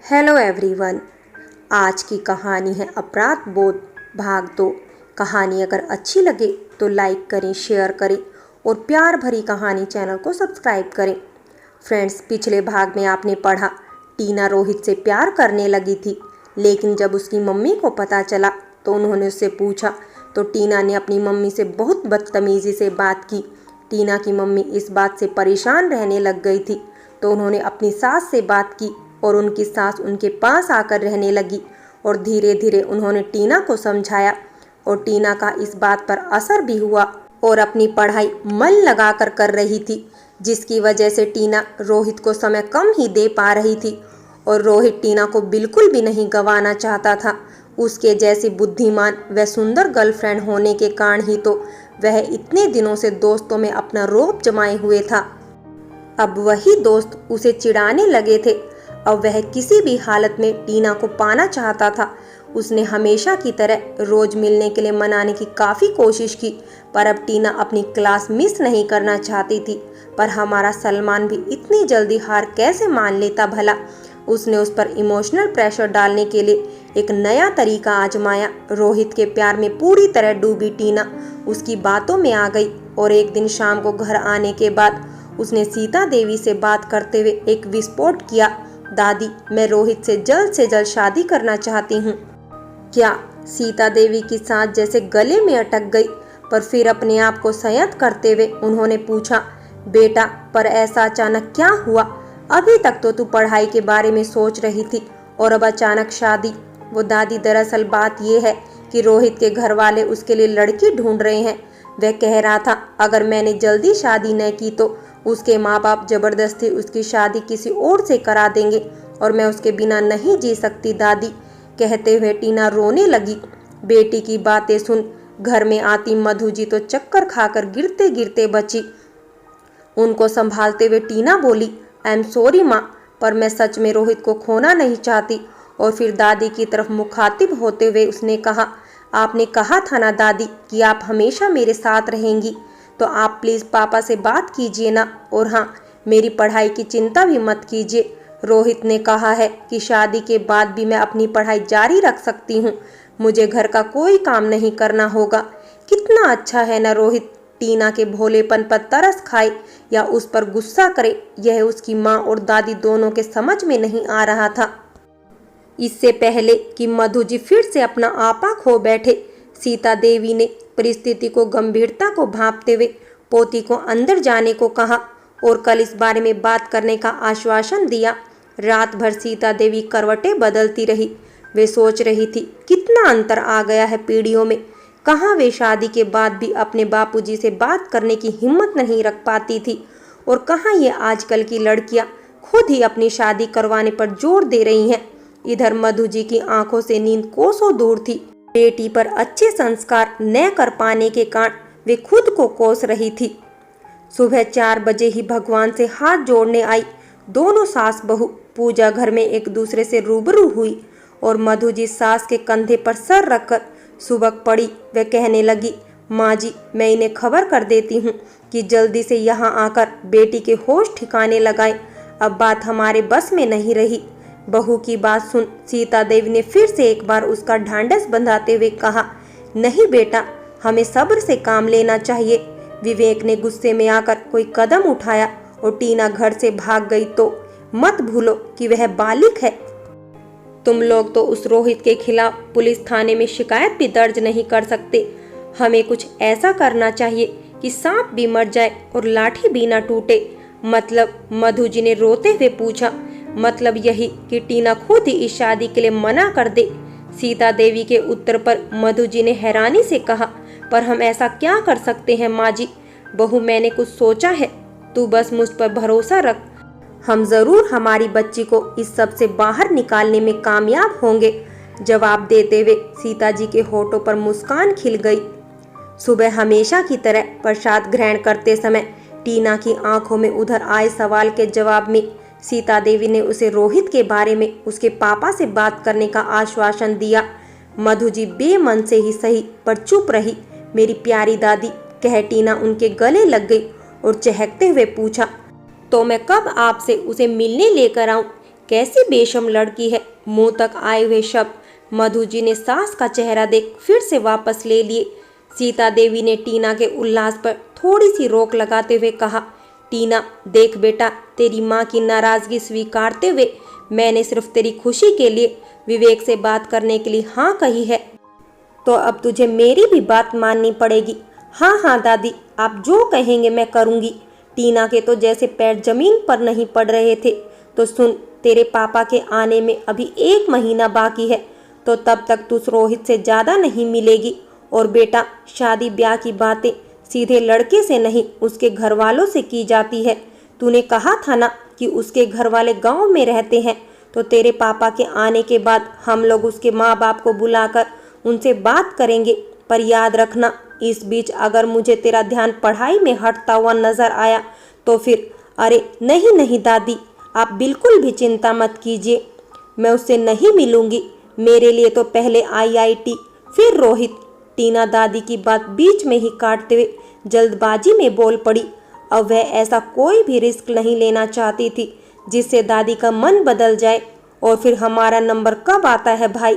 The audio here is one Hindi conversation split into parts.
Hello everyone. आज की कहानी है अपराध बोध भाग 2। कहानी अगर अच्छी लगे तो लाइक करें, शेयर करें और प्यार भरी कहानी चैनल को सब्सक्राइब करें। फ्रेंड्स, पिछले भाग में आपने पढ़ा टीना रोहित से प्यार करने लगी थी, लेकिन जब उसकी मम्मी को पता चला तो उन्होंने उससे पूछा तो टीना ने अपनी मम्मी से बहुत बदतमीज़ी से बात की। टीना की मम्मी इस बात से परेशान रहने लग गई थी तो उन्होंने अपनी सास से बात की और उनकी सास उनके पास आकर रहने लगी और धीरे धीरे उन्होंने टीना को समझाया और टीना का इस बात पर असर भी हुआ और अपनी पढ़ाई मन लगाकर कर रही थी, जिसकी वजह से टीना रोहित को समय कम ही दे पा रही थी और रोहित टीना को बिल्कुल भी नहीं गंवाना चाहता था। उसके जैसी बुद्धिमान व सुंदर गर्लफ्रेंड होने के कारण ही तो वह इतने दिनों से दोस्तों में अपना रौब जमाए हुए था। अब वही दोस्त उसे चिढ़ाने लगे थे। अब वह किसी भी हालत में टीना को पाना चाहता था। उसने हमेशा की तरह रोज मिलने के लिए मनाने की काफ़ी कोशिश की, पर अब टीना अपनी क्लास मिस नहीं करना चाहती थी। पर हमारा सलमान भी इतनी जल्दी हार कैसे मान लेता भला। उसने उस पर इमोशनल प्रेशर डालने के लिए एक नया तरीका आजमाया। रोहित के प्यार में पूरी तरह डूबी टीना उसकी बातों में आ गई और एक दिन शाम को घर आने के बाद उसने सीता देवी से बात करते हुए एक विस्फोट किया। दादी, मैं रोहित से जल्द शादी करना चाहती हूँ। क्या? सीता देवी की सांस जैसे गले में अटक गई, पर फिर अपने आप को संयत करते हुए उन्होंने पूछा, बेटा, पर ऐसा अचानक क्या हुआ? अभी तक तो तू पढ़ाई के बारे में सोच रही थी और अब अचानक शादी। वो दादी, दरअसल बात यह है कि रोहित के घर वाले उसके लिए लड़की ढूंढ रहे हैं। वह कह रहा था अगर मैंने जल्दी शादी न की तो उसके माँ बाप जबरदस्ती उसकी शादी किसी और से करा देंगे और मैं उसके बिना नहीं जी सकती दादी। कहते हुए टीना रोने लगी। बेटी की बातें सुन घर में आती मधु जी तो चक्कर खाकर गिरते गिरते बची। उनको संभालते हुए टीना बोली, आई एम सॉरी माँ, पर मैं सच में रोहित को खोना नहीं चाहती। और फिर दादी की तरफ मुखातिब होते हुए उसने कहा, आपने कहा था ना दादी कि आप हमेशा मेरे साथ रहेंगी, तो आप प्लीज़ पापा से बात कीजिए ना। और हाँ, मेरी पढ़ाई की चिंता भी मत कीजिए। रोहित ने कहा है कि शादी के बाद भी मैं अपनी पढ़ाई जारी रख सकती हूँ। मुझे घर का कोई काम नहीं करना होगा। कितना अच्छा है ना रोहित। टीना के भोलेपन पर तरस खाए या उस पर गुस्सा करे, यह उसकी माँ और दादी दोनों के समझ में नहीं आ रहा था। इससे पहले कि मधु जी फिर से अपना आपा खो बैठे, सीता देवी ने परिस्थिति को गंभीरता को भांपते हुए पोती को अंदर जाने को कहा और कल इस बारे में बात करने का आश्वासन दिया। रात भर सीता देवी करवटें बदलती रही। वे सोच रही थी कितना अंतर आ गया है पीढ़ियों में। कहाँ वे शादी के बाद भी अपने बापूजी से बात करने की हिम्मत नहीं रख पाती थी और कहाँ ये आजकल की लड़कियां खुद ही अपनी शादी करवाने पर जोर दे रही हैं। इधर मधु जी की आंखों से नींद कोसों दूर थी। बेटी पर अच्छे संस्कार न कर पाने के कारण वे खुद को कोस रही थी। सुबह 4 बजे ही भगवान से हाथ जोड़ने आई दोनों सास बहू पूजा घर में एक दूसरे से रूबरू हुई और मधु जी सास के कंधे पर सर रखकर सुबक पड़ी। वह कहने लगी, माँ जी, मैं इन्हें खबर कर देती हूँ कि जल्दी से यहाँ आकर बेटी के होश ठिकाने लगाएं। अब बात हमारे बस में नहीं रही। बहू की बात सुन सीता देवी ने फिर से एक बार उसका ढांढस बंधाते हुए कहा, नहीं बेटा, हमें सब्र से काम लेना चाहिए। विवेक ने गुस्से में आकर कोई कदम उठाया और टीना घर से भाग गई तो मत भूलो कि वह बालिक है। तुम लोग तो उस रोहित के खिलाफ पुलिस थाने में शिकायत भी दर्ज नहीं कर सकते। हमें कुछ ऐसा करना चाहिए कि सांप भी मर जाए और लाठी भी ना टूटे। मतलब? मधु जी ने रोते हुए पूछा। मतलब यही कि टीना खुद ही इस शादी के लिए मना कर दे। सीता देवी के उत्तर पर मधु जी ने हैरानी से कहा, पर हम ऐसा क्या कर सकते हैं माँ जी? बहू, मैंने कुछ सोचा है, तू बस मुझ पर भरोसा रख। हम जरूर हमारी बच्ची को इस सब से बाहर निकालने में कामयाब होंगे। जवाब देते हुए सीता जी के होठों पर मुस्कान खिल गई। सुबह हमेशा की तरह प्रसाद ग्रहण करते समय टीना की आंखों में उधर आए सवाल के जवाब में सीता देवी ने उसे रोहित के बारे में उसके पापा से बात करने का आश्वासन दिया। मधु जी बेमन से ही सही पर चुप रही। मेरी प्यारी दादी, कह टीना उनके गले लग गई और चहकते हुए पूछा, तो मैं कब आपसे उसे मिलने लेकर आऊं? कैसी बेशर्म लड़की है। मुंह तक आए हुए शब्द मधु जी ने सास का चेहरा देख फिर से वापस ले लिए। सीता देवी ने टीना के उल्लास पर थोड़ी सी रोक लगाते हुए कहा, टीना देख बेटा, तेरी माँ की नाराजगी स्वीकारते हुए मैंने सिर्फ तेरी खुशी के लिए विवेक से बात करने के लिए हाँ कही है, तो अब तुझे मेरी भी बात माननी पड़ेगी। हाँ हाँ दादी, आप जो कहेंगे मैं करूँगी। टीना के तो जैसे पैर जमीन पर नहीं पड़ रहे थे। तो सुन, तेरे पापा के आने में अभी 1 महीना बाकी है, तो तब तक तू रोहित से ज़्यादा नहीं मिलेगी। और बेटा, शादी ब्याह की बातें सीधे लड़के से नहीं उसके घर वालों से की जाती है। तूने कहा था ना कि उसके घर वाले गांव में रहते हैं, तो तेरे पापा के आने के बाद हम लोग उसके माँ बाप को बुलाकर उनसे बात करेंगे। पर याद रखना, इस बीच अगर मुझे तेरा ध्यान पढ़ाई में हटता हुआ नजर आया तो फिर। अरे नहीं नहीं दादी, आप बिल्कुल भी चिंता मत कीजिए, मैं उससे नहीं मिलूंगी। मेरे लिए तो पहले IIT फिर रोहित। टीना दादी की बात बीच में ही काटते हुए जल्दबाजी में बोल पड़ी। अब वह ऐसा कोई भी रिस्क नहीं लेना चाहती थी जिससे दादी का मन बदल जाए। और फिर हमारा नंबर कब आता है भाई?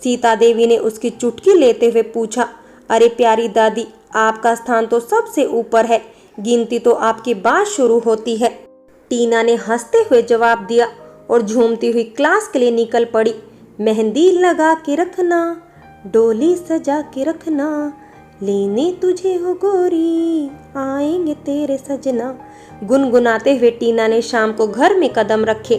सीता देवी ने उसकी चुटकी लेते हुए पूछा। अरे प्यारी दादी, आपका स्थान तो सबसे ऊपर है, गिनती तो आपकी बात शुरू होती है। टीना ने हंसते हुए जवाब दिया और झूमती हुई क्लास के लिए निकल पड़ी। मेहंदी लगा के रखना, डोली सजा के रखना, लेने तुझे हो गोरी, आएंगे तेरे सजना। गुनगुनाते हुए टीना ने शाम को घर में कदम रखे।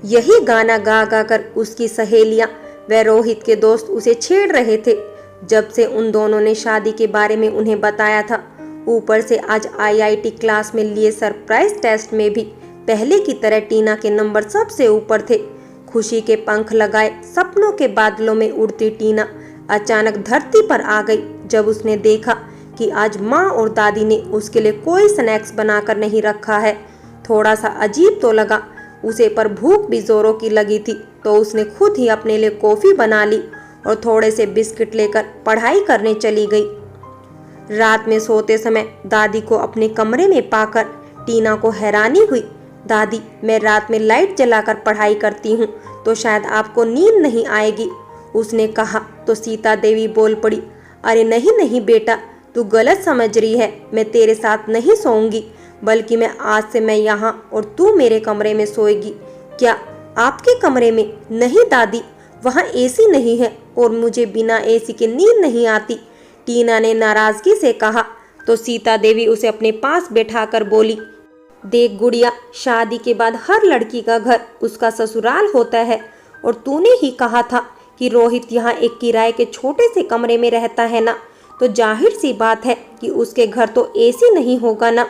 यही गाना गा गा कर उसकी सहेलियां व रोहित के दोस्त उसे छेड़ रहे थे जब से उन दोनों ने शादी के बारे में उन्हें बताया था। ऊपर से आज IIT क्लास में लिए सरप्राइज टेस्ट में भी पहले की तरह टीना के नंबर सबसे ऊपर थे। खुशी के पंख लगाए सपनों के बादलों में उड़ती टीना अचानक धरती पर आ गई जब उसने देखा कि आज माँ और दादी ने उसके लिए कोई स्नैक्स बनाकर नहीं रखा है। थोड़ा सा अजीब तो लगा उसे, पर भूख भी जोरों की लगी थी, तो उसने खुद ही अपने लिए कॉफी बना ली और थोड़े से बिस्किट लेकर पढ़ाई करने चली गई। रात में सोते समय दादी को अपने कमरे में पाकर टीना को हैरानी हुई। दादी, मैं रात में लाइट जलाकर पढ़ाई करती हूँ, तो शायद आपको नींद नहीं आएगी, उसने कहा। तो सीता देवी बोल पड़ी, अरे नहीं नहीं बेटा, तू गलत समझ रही है। मैं तेरे साथ नहीं सोऊंगी, बल्कि आज से मैं यहाँ और तू मेरे कमरे में सोएगी। क्या आपके कमरे में? नहीं दादी, वहाँ AC नहीं है और मुझे बिना AC के नींद नहीं आती, टीना ने नाराजगी से कहा। तो सीता देवी उसे अपने पास बैठाकर बोली, देख गुड़िया, शादी के बाद हर लड़की का घर उसका ससुराल होता है, और तूने ही कहा था कि रोहित यहाँ एक किराए के छोटे से कमरे में रहता है ना, तो जाहिर सी बात है कि उसके घर तो AC नहीं होगा ना।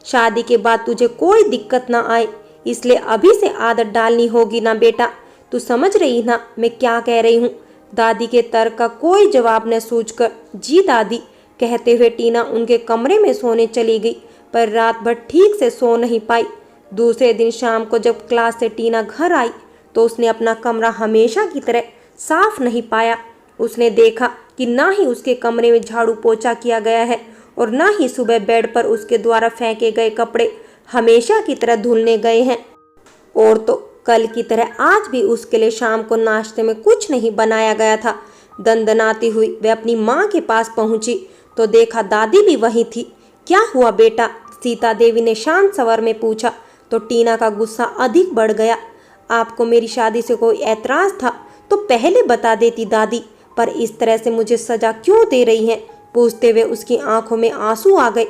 शादी के बाद तुझे कोई दिक्कत ना आए, इसलिए अभी से आदत डालनी होगी ना बेटा। तू समझ रही ना मैं क्या कह रही हूँ? दादी के तर्क का कोई जवाब न सूझकर जी दादी कहते हुए टीना उनके कमरे में सोने चली गई, पर रात भर ठीक से सो नहीं पाई। दूसरे दिन शाम को जब क्लास से टीना घर आई तो उसने अपना कमरा हमेशा की तरह साफ नहीं पाया। उसने देखा कि ना ही उसके कमरे में झाड़ू पोछा किया गया है और ना ही सुबह बेड पर उसके द्वारा फेंके गए कपड़े हमेशा की तरह धुलने गए हैं। और तो कल की तरह आज भी उसके लिए शाम को नाश्ते में कुछ नहीं बनाया गया था। दंदनाती हुई वह अपनी माँ के पास पहुंची तो देखा दादी भी वहीं थी। क्या हुआ बेटा? सीता देवी ने शांत स्वर में पूछा। तो टीना का गुस्सा अधिक बढ़ गया। आपको मेरी शादी से कोई ऐतराज था तो पहले बता देती दादी, पर इस तरह से मुझे सजा क्यों दे रही हैं? पूछते हुए उसकी आंखों में आंसू आ गए।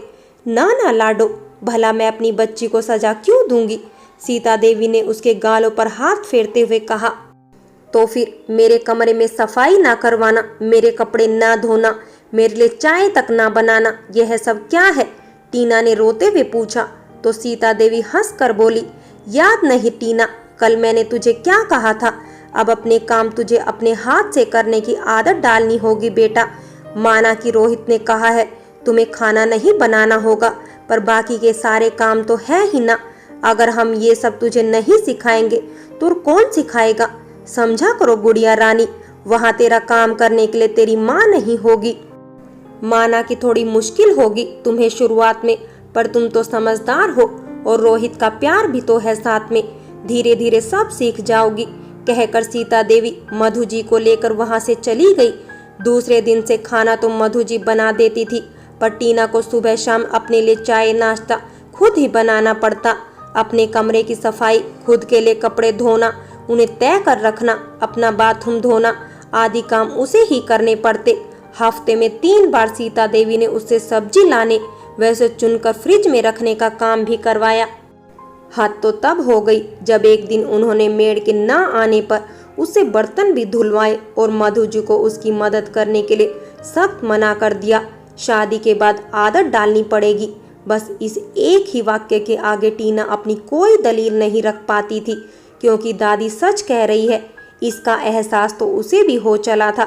ना ना लाडो, भला मैं अपनी बच्ची को सजा क्यों दूंगी? सीता देवी ने उसके गालों पर हाथ फेरते हुए कहा। तो फिर मेरे कमरे में सफाई ना करवाना, मेरे कपड़े ना धोना, मेरे लिए चाय तक ना बनाना, यह सब क्या है? टीना ने रोते हुए पूछा। तो सीता देवी हंस कर बोली, याद नहीं टीना, कल मैंने तुझे क्या कहा था? अब अपने काम तुझे अपने हाथ से करने की आदत डालनी होगी बेटा। माना कि रोहित ने कहा है तुम्हें खाना नहीं बनाना होगा, पर बाकी के सारे काम तो है ही ना। अगर हम ये सब तुझे नहीं सिखाएंगे तो कौन सिखाएगा? समझा करो गुड़िया रानी, वहाँ तेरा काम करने के लिए तेरी माँ नहीं होगी। माना कि थोड़ी मुश्किल होगी तुम्हें शुरुआत में, पर तुम तो समझदार हो और रोहित का प्यार भी तो है साथ में। धीरे धीरे सब सीख जाओगी, कहकर सीता देवी मधु जी को लेकर वहां से चली गई। दूसरे दिन से खाना तो मधु जी बना देती थी, पर टीना को सुबह शाम अपने लिए चाय नाश्ता खुद ही बनाना पड़ता। अपने कमरे की सफाई, खुद के लिए कपड़े धोना, उन्हें तय कर रखना, अपना बाथरूम धोना आदि काम उसे ही करने पड़ते। हफ्ते में 3 बार सीता देवी ने उससे सब्जी लाने वैसे चुनकर फ्रिज में रखने का काम भी करवाया। हद तो तब हो गई जब एक दिन उन्होंने मेड के ना आने पर उससे बर्तन भी धुलवाए और मधु जी को उसकी मदद करने के लिए सख्त मना कर दिया। शादी के बाद आदत डालनी पड़ेगी। बस इस एक ही वाक्य के आगे टीना अपनी कोई दलील नहीं रख पाती थी, क्योंकि दादी सच कह रही है। इसका एहसास तो उसे भी हो चला था।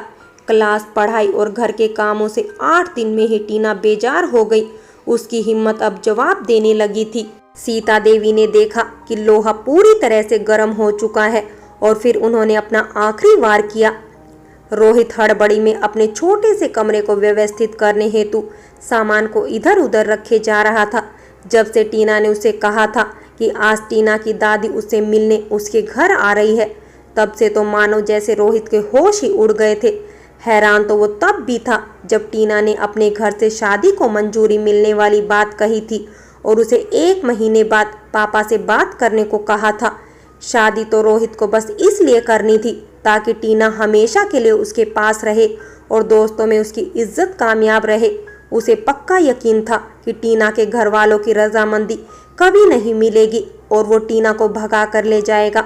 क्लास, पढ़ाई और घर के कामों से 8 दिन में ही टीना बेजार हो गई। उसकी हिम्मत अब जवाब देने लगी थी। सीता देवी ने देखा कि लोहा पूरी तरह से गर्म हो चुका है और फिर उन्होंने अपना आखिरी वार किया। रोहित हड़बड़ी में अपने छोटे से कमरे को व्यवस्थित करने हेतु सामान को इधर उधर रखे जा रहा था। जब से टीना ने उसे कहा था कि आज टीना की दादी उससे मिलने उसके घर आ रही है, तब से तो मानो जैसे रोहित के होश ही उड़ गए थे। हैरान तो वो तब भी था जब टीना ने अपने घर से शादी को मंजूरी मिलने वाली बात कही थी और उसे 1 महीने बाद पापा से बात करने को कहा था। शादी तो रोहित को बस इसलिए करनी थी ताकि टीना हमेशा के लिए उसके पास रहे और दोस्तों में उसकी इज्जत कामयाब रहे। उसे पक्का यकीन था कि टीना के घर वालों की रजामंदी कभी नहीं मिलेगी और वो टीना को भगा कर ले जाएगा।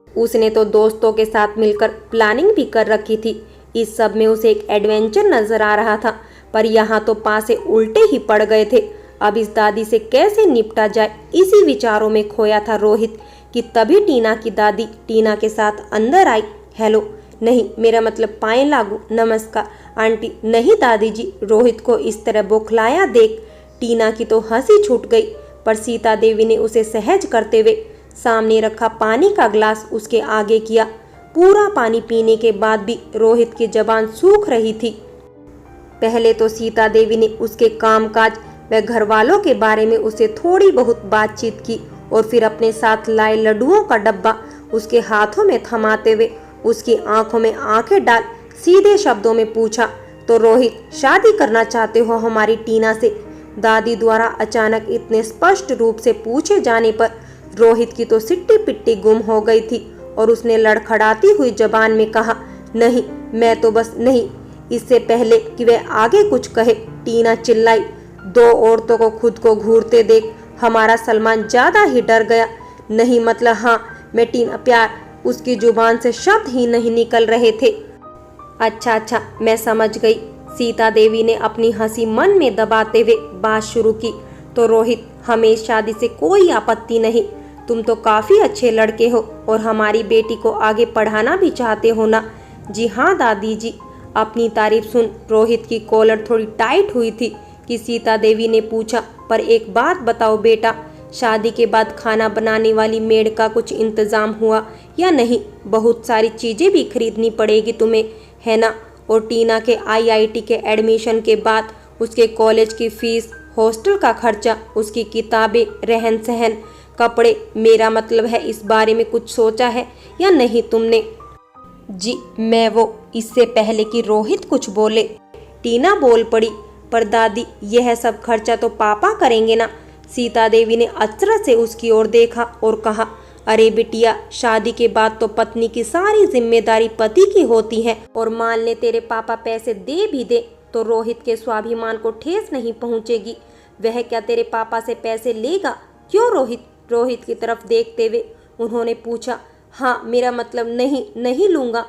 उसने तो दोस्तों के साथ मिलकर प्लानिंग भी कर रखी थी। इस सब में उसे एक एडवेंचर नजर आ रहा था, पर यहाँ तो पासे उल्टे ही पड़ गए थे। अब इस दादी से कैसे निपटा जाए, इसी विचारों में खोया था रोहित कि तभी टीना की दादी टीना के साथ अंदर आई। हेलो, नहीं मेरा मतलब पाएं लागू, नमस्कार आंटी। नहीं दादी जी। रोहित को इस तरह बौखलाया देख टीना की तो हंसी छूट गई, पर सीता देवी ने उसे सहज करते हुए सामने रखा पानी का ग्लास उसके आगे किया। पूरा पानी पीने के बाद भी रोहित की जबान सूख रही थी। पहले तो सीता देवी ने उसके कामकाज व घर वालों के बारे में उसे थोड़ी बहुत बातचीत की और फिर अपने साथ लाए लड्डुओं का डब्बा उसके हाथों में थमाते हुए उसकी आंखों में आंखें डाल सीधे शब्दों में पूछा, तो रोहित शादी करना चाहते हो हमारी टीना से? दादी द्वारा अचानक इतने स्पष्ट रूप से पूछे जाने पर रोहित की तो सिट्टी पिट्टी गुम हो गई थी और उसने लड़खड़ाती हुई जबान में कहा, नहीं मैं तो बस नहीं। इससे पहले कि वह आगे कुछ कहे टीना चिल्लाई, 2 औरतों को खुद को घूरते देख हमारा सलमान ज्यादा ही डर गया। नहीं मतलब हाँ मैं टीना प्यार। उसकी जुबान से शब्द ही नहीं निकल रहे थे। अच्छा मैं समझ गई। सीता देवी ने अपनी हंसी मन में दबाते हुए बात शुरू की, तो रोहित हमें शादी से कोई आपत्ति नहीं। तुम तो काफी अच्छे लड़के हो और हमारी बेटी को आगे पढ़ाना भी चाहते हो ना? जी हाँ दादी जी। अपनी तारीफ सुन रोहित की कॉलर थोड़ी टाइट हुई थी कि सीता देवी ने पूछा, पर एक बात बताओ बेटा, शादी के बाद खाना बनाने वाली मेड का कुछ इंतजाम हुआ या नहीं? बहुत सारी चीजें भी खरीदनी पड़ेगी तुम्हें, है ना? और टीना के IIT के एडमिशन के बाद उसके कॉलेज की फीस, हॉस्टल का खर्चा, उसकी किताबें, रहन सहन, कपड़े। मेरा मतलब है इस बारे में कुछ सोचा है या नहीं तुमने? जी मैं वो। इससे पहले कि रोहित कुछ बोले टीना बोल पड़ी, पर दादी यह सब खर्चा तो पापा करेंगे ना? सीता देवी ने अचरज से उसकी ओर देखा और कहा, अरे बिटिया, शादी के बाद तो पत्नी की सारी जिम्मेदारी पति की होती है और मान ले तेरे पापा पैसे दे भी दे तो रोहित के स्वाभिमान को ठेस नहीं पहुंचेगी। वह क्या तेरे पापा से पैसे लेगा? क्यों रोहित? रोहित की तरफ देखते हुए उन्होंने पूछा। हाँ मेरा मतलब नहीं लूंगा,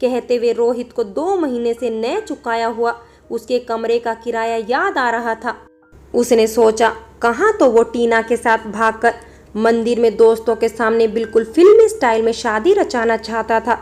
कहते हुए रोहित को 2 महीने से न चुकाया हुआ उसके कमरे का किराया याद आ रहा था। उसने सोचा कहाँ तो वो टीना के साथ भागकर मंदिर में दोस्तों के सामने बिल्कुल फिल्मी स्टाइल में शादी रचाना चाहता था।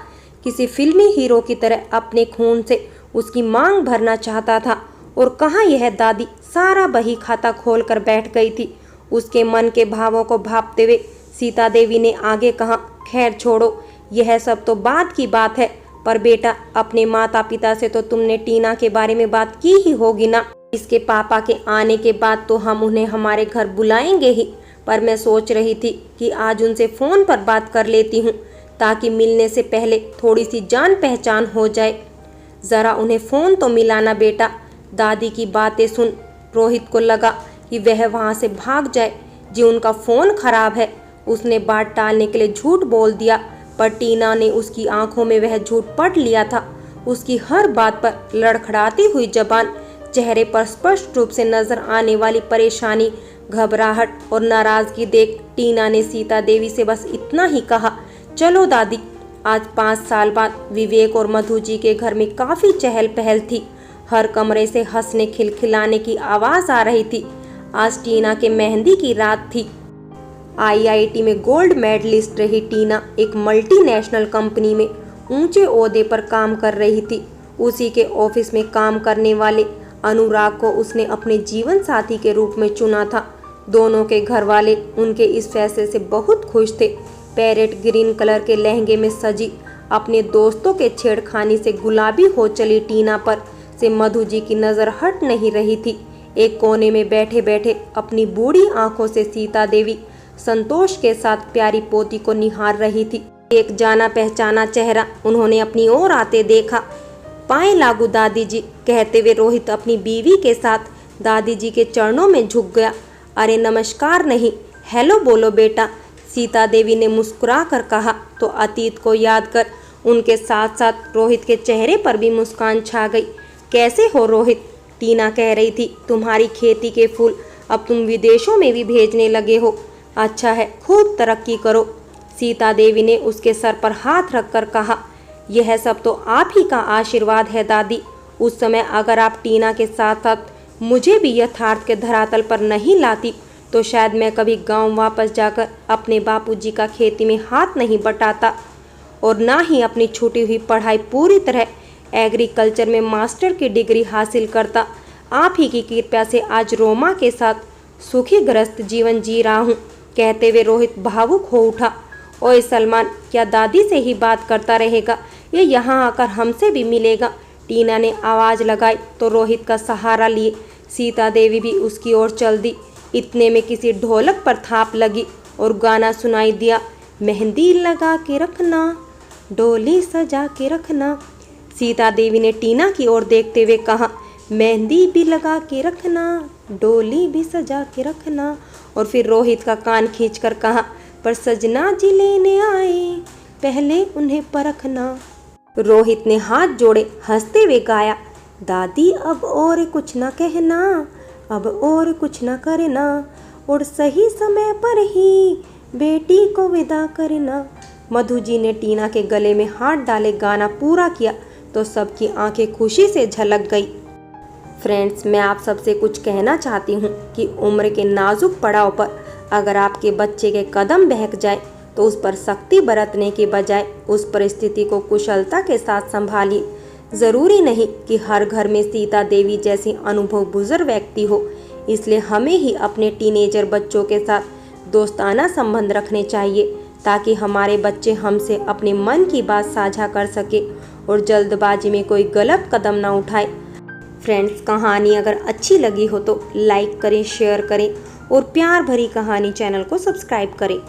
किसी फिल्मी हीरो की तरह अपने खून से उसकी मांग भरना चाहता था। और कहाँ यह दादी सारा बही खाता खोल कर बैठ गई थी। उसके मन के भावों को भांपते हुए सीता देवी ने आगे कहा, खैर छोड़ो, यह सब तो बाद की बात है, पर बेटा अपने माता पिता से तो तुमने टीना के बारे में बात की ही होगी ना? इसके पापा के आने के बाद तो हम उन्हें हमारे घर बुलाएंगे ही, पर मैं सोच रही थी कि आज उनसे फ़ोन पर बात कर लेती हूँ ताकि मिलने से पहले थोड़ी सी जान पहचान हो जाए। ज़रा उन्हें फ़ोन तो मिलाना बेटा। दादी की बातें सुन रोहित को लगा कि वह वहाँ से भाग जाए। जी उनका फ़ोन खराब है। उसने बात टालने के लिए झूठ बोल दिया, पर टीना ने उसकी आंखों में वह झूठ पढ़ लिया था। उसकी हर बात पर लड़खड़ाती हुई जबान, चेहरे पर स्पष्ट रूप से नजर आने वाली परेशानी, घबराहट और नाराजगी देख टीना ने सीता देवी से बस इतना ही कहा, चलो दादी। आज 5 साल बाद विवेक और मधु जी के घर में काफी चहल पहल थी। हर कमरे से हंसने खिलखिलाने की आवाज आ रही थी। आज टीना के मेहंदी की रात थी। आईआईटी में गोल्ड मेडलिस्ट रही टीना एक मल्टीनेशनल कंपनी में ऊंचे ओहदे पर काम कर रही थी। उसी के ऑफिस में काम करने वाले अनुराग को उसने अपने जीवन साथी के रूप में चुना था। दोनों के घर वाले उनके इस फैसले से बहुत खुश थे। पैरेट ग्रीन कलर के लहंगे में सजी अपने दोस्तों के छेड़खानी से गुलाबी हो चली टीना पर से मधु जी की नज़र हट नहीं रही थी। एक कोने में बैठे बैठे अपनी बूढ़ी आंखों से सीता देवी संतोष के साथ प्यारी पोती को निहार रही थी। एक जाना पहचाना चेहरा उन्होंने अपनी ओर आते देखा। पाए लागू दादी जी, कहते हुए रोहित अपनी बीवी के साथ दादी जी के चरणों में झुक गया। अरे नमस्कार नहीं, हेलो बोलो बेटा, सीता देवी ने मुस्कुरा कर कहा। तो अतीत को याद कर उनके साथ साथ रोहित के चेहरे पर भी मुस्कान छा गई। कैसे हो रोहित? टीना कह रही थी, तुम्हारी खेती के फूल अब तुम विदेशों में भी भेजने लगे हो। अच्छा है, खूब तरक्की करो। सीता देवी ने उसके सर पर हाथ रखकर कहा, यह सब तो आप ही का आशीर्वाद है दादी। उस समय अगर आप टीना के साथ साथ मुझे भी यथार्थ के धरातल पर नहीं लाती तो शायद मैं कभी गांव वापस जाकर अपने बापूजी का खेती में हाथ नहीं बटाता और ना ही अपनी छूटी हुई पढ़ाई पूरी तरह एग्रीकल्चर में मास्टर की डिग्री हासिल करता। आप ही की कृपा से आज रोमा के साथ सुखी ग्रस्त जीवन जी रहा हूँ। कहते हुए रोहित भावुक हो उठा। ओए सलमान, क्या दादी से ही बात करता रहेगा? ये यहाँ आकर हमसे भी मिलेगा? टीना ने आवाज़ लगाई तो रोहित का सहारा लिए सीता देवी भी उसकी ओर चल दी। इतने में किसी ढोलक पर थाप लगी और गाना सुनाई दिया, मेहंदी लगा के रखना, डोली सजा के रखना। सीता देवी ने टीना की ओर देखते हुए कहा, मेहंदी भी लगा के रखना, डोली भी सजा के रखना। और फिर रोहित का कान खींचकर कहा, पर सजना जी लेने आए, पहले उन्हें परखना। रोहित ने हाथ जोड़े हंसते हुए गाया, दादी अब और कुछ न कहना, अब और कुछ न करना, और सही समय पर ही बेटी को विदा करना। मधु जी ने टीना के गले में हाथ डाले गाना पूरा किया तो सबकी आंखें खुशी से झलक गई। फ्रेंड्स, मैं आप सबसे कुछ कहना चाहती हूँ कि उम्र के नाजुक पड़ाव पर अगर आपके बच्चे के कदम बहक जाए तो उस पर सख्ती बरतने के बजाय उस परिस्थिति को कुशलता के साथ संभालिए। ज़रूरी नहीं कि हर घर में सीता देवी जैसी अनुभव बुजुर्ग व्यक्ति हो, इसलिए हमें ही अपने टीनेजर बच्चों के साथ दोस्ताना संबंध रखने चाहिए ताकि हमारे बच्चे हमसे अपने मन की बात साझा कर सके और जल्दबाजी में कोई गलत कदम ना उठाए। फ्रेंड्स, कहानी अगर अच्छी लगी हो तो लाइक करें, शेयर करें और प्यार भरी कहानी चैनल को सब्सक्राइब करें।